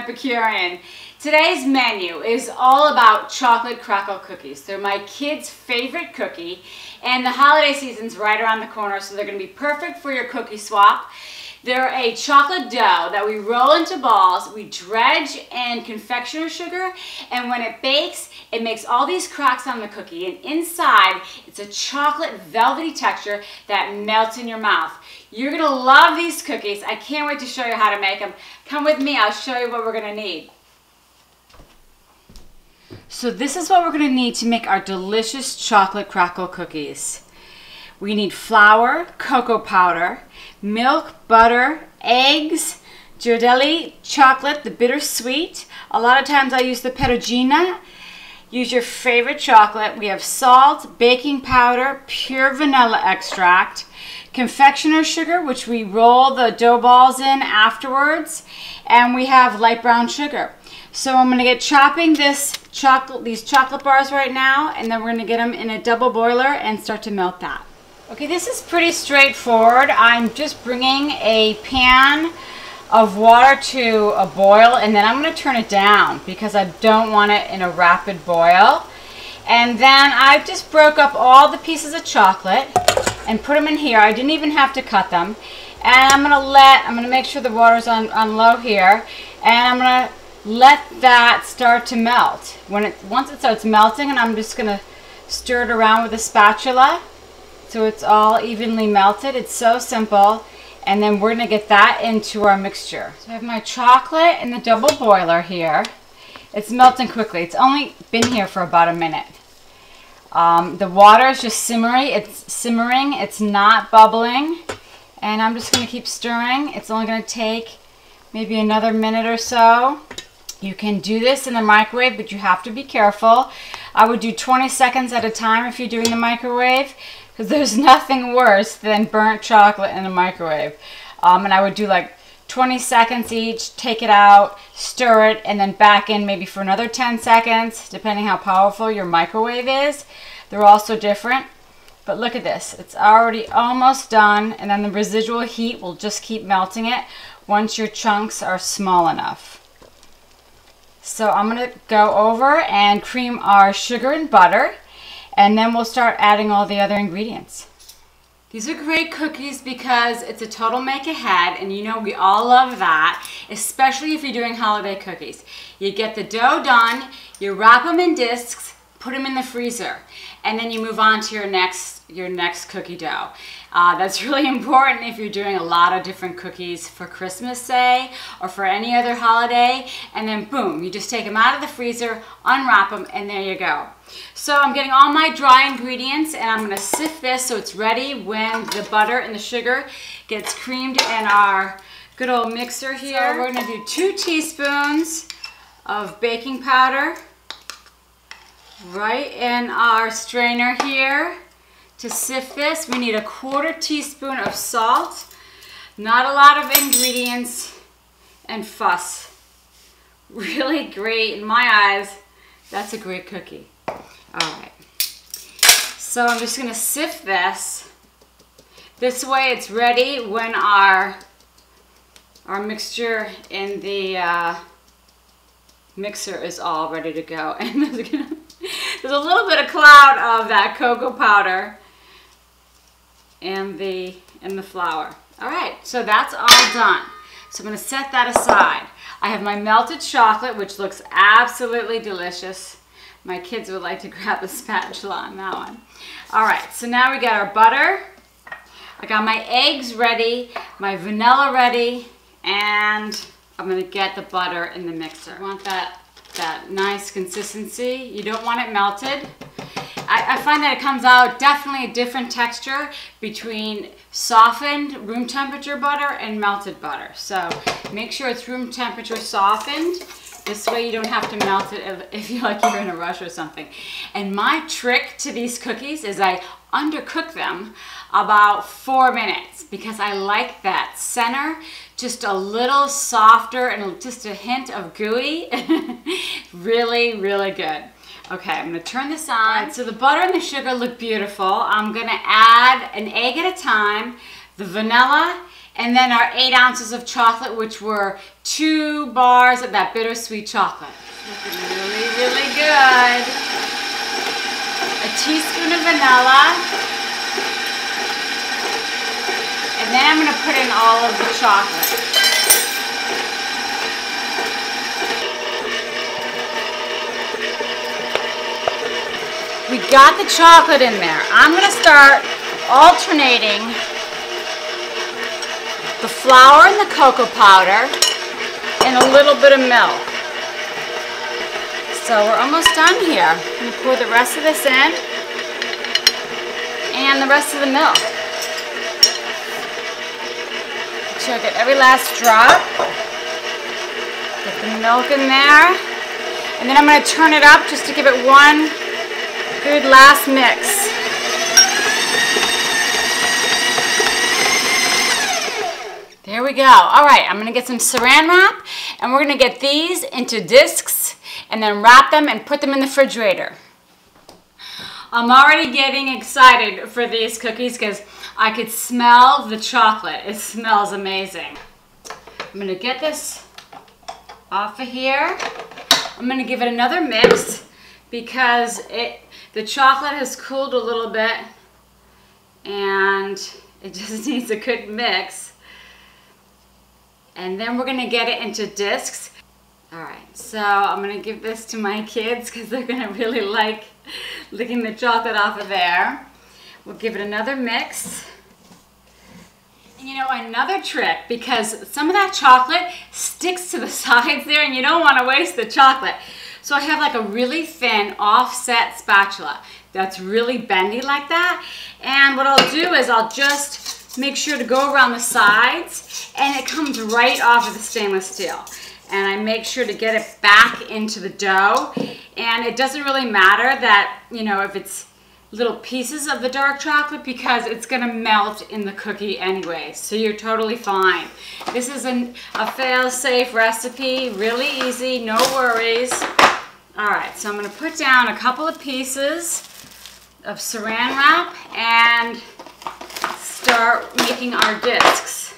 Epicurean. Today's menu is all about chocolate crackle cookies. They're my kids' favorite cookie, and the holiday season's right around the corner, so they're going to be perfect for your cookie swap. They're a chocolate dough that we roll into balls, we dredge in confectioner's sugar, and when it bakes, it makes all these cracks on the cookie, and inside, it's a chocolate velvety texture that melts in your mouth. You're gonna love these cookies. I can't wait to show you how to make them. Come with me, I'll show you what we're gonna need. So this is what we're gonna need to make our delicious chocolate crackle cookies. We need flour, cocoa powder, milk, butter, eggs, Ghirardelli chocolate, the bittersweet. A lot of times I use the Perugina. Use your favorite chocolate. We have salt, baking powder, pure vanilla extract, confectioner's sugar, which we roll the dough balls in afterwards, and we have light brown sugar. So I'm gonna get chopping these chocolate bars right now, and then we're gonna get them in a double boiler and start to melt that. Okay, this is pretty straightforward. I'm just bringing a pan of water to a boil, and then I'm going to turn it down because I don't want it in a rapid boil. And then I just broke up all the pieces of chocolate and put them in here. I didn't even have to cut them. And I'm going to make sure the water's on low here, and I'm going to let that start to melt. Once it starts melting, and I'm just going to stir it around with a spatula so it's all evenly melted. It's so simple. And then we're going to get that into our mixture. So I have my chocolate in the double boiler here. It's melting quickly. It's only been here for about a minute. The water is just simmering. It's not bubbling. And I'm just going to keep stirring. It's only going to take maybe another minute or so. You can do this in the microwave, but you have to be careful. I would do 20 seconds at a time if you're doing the microwave, because there's nothing worse than burnt chocolate in a microwave. And I would do like 20 seconds each, take it out, stir it, and then back in maybe for another 10 seconds, depending how powerful your microwave is. They're also different. But look at this. It's already almost done, and then the residual heat will just keep melting it once your chunks are small enough. So I'm going to go over and cream our sugar and butter, and then we'll start adding all the other ingredients. These are great cookies because it's a total make ahead, and you know we all love that, especially if you're doing holiday cookies. You get the dough done, you wrap them in discs, put them in the freezer, and then you move on to your next cookie dough. That's really important if you're doing a lot of different cookies for Christmas, say, or for any other holiday, and then boom, you just take them out of the freezer, unwrap them, and there you go. So I'm getting all my dry ingredients, and I'm going to sift this so it's ready when the butter and the sugar gets creamed in our good old mixer here. So we're going to do 2 teaspoons of baking powder right in our strainer here. To sift this, we need a 1/4 teaspoon of salt. Not a lot of ingredients and fuss. Really great in my eyes. That's a great cookie. Alright, so I'm just going to sift this. This way it's ready when our mixture in the mixer is all ready to go. And there's a little bit of cloud of that cocoa powder and the flour. Alright, so that's all done. So I'm going to set that aside. I have my melted chocolate, which looks absolutely delicious. My kids would like to grab a spatula on that one. All right, so now we got our butter. I got my eggs ready, my vanilla ready, and I'm gonna get the butter in the mixer. I want that nice consistency. You don't want it melted. I find that it comes out definitely a different texture between softened room temperature butter and melted butter. So make sure it's room temperature softened. This way you don't have to melt it if you're in a rush or something. And my trick to these cookies is I undercook them about 4 minutes because I like that center just a little softer and just a hint of gooey. Really, really good. Okay, I'm going to turn this on. Right, so the butter and the sugar look beautiful. I'm going to add an egg at a time, the vanilla, And then our 8 ounces of chocolate, which were 2 bars of that bittersweet chocolate. Looking really, really good. A teaspoon of vanilla. And then I'm going to put in all of the chocolate. We got the chocolate in there. I'm going to start alternating the flour and the cocoa powder and a little bit of milk. So we're almost done here. I'm going to pour the rest of this in and the rest of the milk. Make sure I get every last drop. Get the milk in there. And then I'm going to turn it up just to give it one good last mix. There we go. All right, I'm gonna get some saran wrap and we're gonna get these into discs and then wrap them and put them in the refrigerator. I'm already getting excited for these cookies because I could smell the chocolate. It smells amazing. I'm gonna get this off of here. I'm gonna give it another mix because the chocolate has cooled a little bit and it just needs a good mix. And then we're gonna get it into discs. All right, so I'm gonna give this to my kids because they're gonna really like licking the chocolate off of there. We'll give it another mix. And you know, another trick, because some of that chocolate sticks to the sides there and you don't wanna waste the chocolate. So I have like a really thin offset spatula that's really bendy like that. And what I'll do is I'll just make sure to go around the sides and it comes right off of the stainless steel. And I make sure to get it back into the dough. And it doesn't really matter that, you know, if it's little pieces of the dark chocolate because it's gonna melt in the cookie anyway. So you're totally fine. This is a fail-safe recipe, really easy, no worries. All right, so I'm gonna put down a couple of pieces of saran wrap and start making our discs.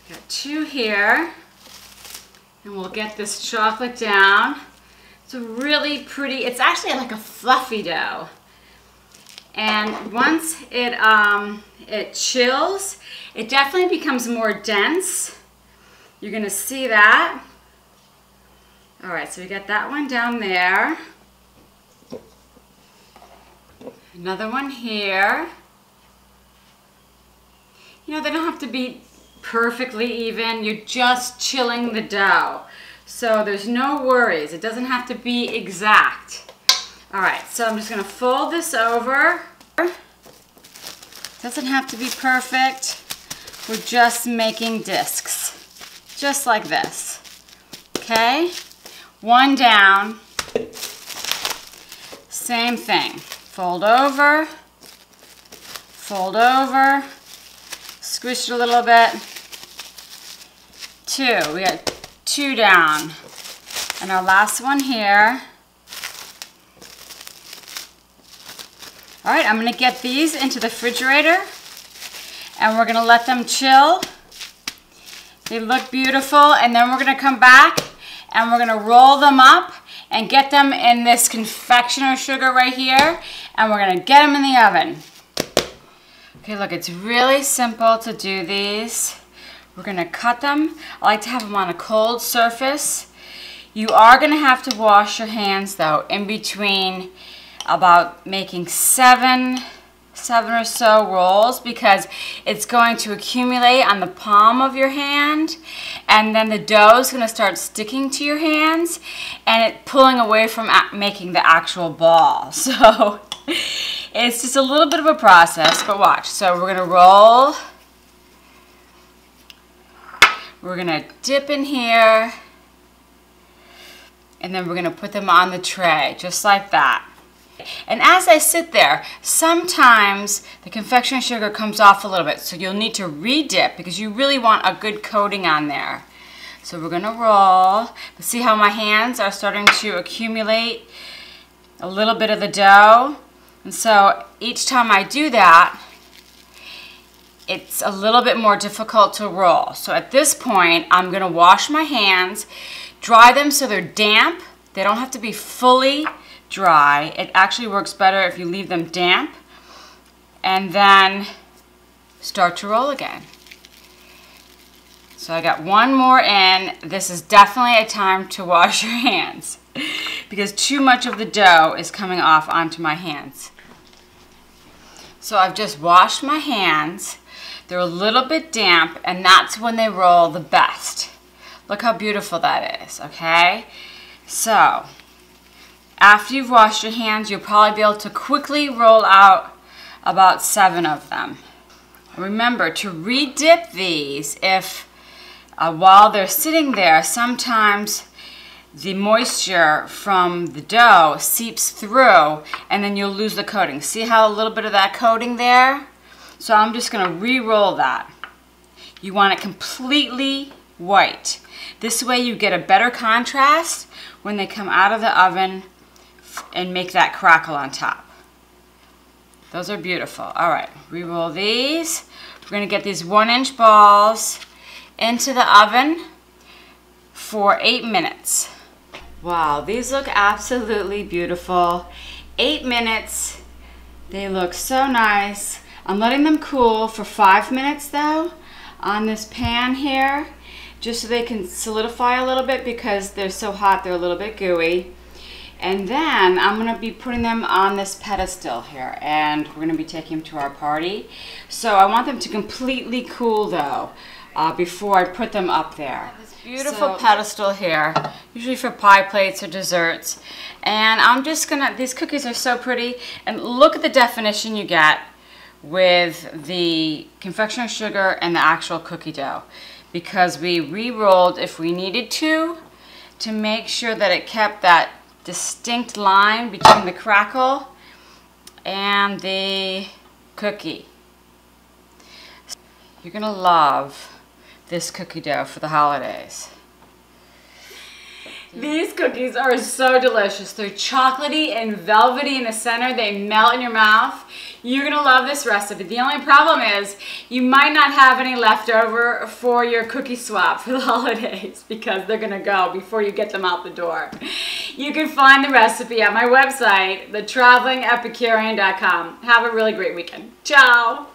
Got 2 here, and we'll get this chocolate down. It's a really pretty, it's actually like a fluffy dough. And once it chills, it definitely becomes more dense. You're gonna see that. All right, so we got that one down there. Another one here. You know, they don't have to be perfectly even. You're just chilling the dough. So there's no worries. It doesn't have to be exact. All right, so I'm just gonna fold this over. Doesn't have to be perfect. We're just making discs, just like this, okay? One down, same thing. Fold over, squish it a little bit. 2, we got 2 down. And our last one here. All right, I'm gonna get these into the refrigerator and we're gonna let them chill. They look beautiful, and then we're gonna come back and we're gonna roll them up and get them in this confectioner sugar right here, and we're gonna get them in the oven. Okay, look, it's really simple to do these. We're gonna cut them. I like to have them on a cold surface. You are gonna have to wash your hands though in between about making 7 or so rolls, because it's going to accumulate on the palm of your hand, and then the dough is going to start sticking to your hands and it pulling away from making the actual ball. So it's just a little bit of a process, but watch. So we're going to roll, we're going to dip in here, and then we're going to put them on the tray just like that. And as I sit there, sometimes the confectioner sugar comes off a little bit, so you'll need to re-dip because you really want a good coating on there. So we're gonna roll. But see how my hands are starting to accumulate a little bit of the dough? And so each time I do that, it's a little bit more difficult to roll. So at this point, I'm gonna wash my hands, dry them so they're damp. They don't have to be fully dry. It actually works better if you leave them damp, and then start to roll again. So I got one more in. This is definitely a time to wash your hands because too much of the dough is coming off onto my hands. So I've just washed my hands. They're a little bit damp, and that's when they roll the best. Look how beautiful that is, okay? So after you've washed your hands, you'll probably be able to quickly roll out about 7 of them. Remember to re-dip these if while they're sitting there, sometimes the moisture from the dough seeps through and then you'll lose the coating. See how a little bit of that coating there? So I'm just going to re-roll that. You want it completely white. This way you get a better contrast when they come out of the oven and make that crackle on top. Those are beautiful. All right, re-roll these. We're going to get these 1-inch balls into the oven for 8 minutes. Wow, these look absolutely beautiful. 8 minutes. They look so nice. I'm letting them cool for 5 minutes though on this pan here, just so they can solidify a little bit because they're so hot they're a little bit gooey. And then I'm going to be putting them on this pedestal here, and we're going to be taking them to our party. So I want them to completely cool though before I put them up there. This beautiful pedestal here, usually for pie plates or desserts. And I'm just going to, these cookies are so pretty, and look at the definition you get with the confectioner's sugar and the actual cookie dough, because we re-rolled if we needed to make sure that it kept that distinct line between the crackle and the cookie. You're gonna love this cookie dough for the holidays. These cookies are so delicious. They're chocolatey and velvety in the center. They melt in your mouth. You're gonna love this recipe. The only problem is you might not have any left over for your cookie swap for the holidays because they're gonna go before you get them out the door. You can find the recipe at my website, thetravelingepicurean.com. Have a really great weekend. Ciao!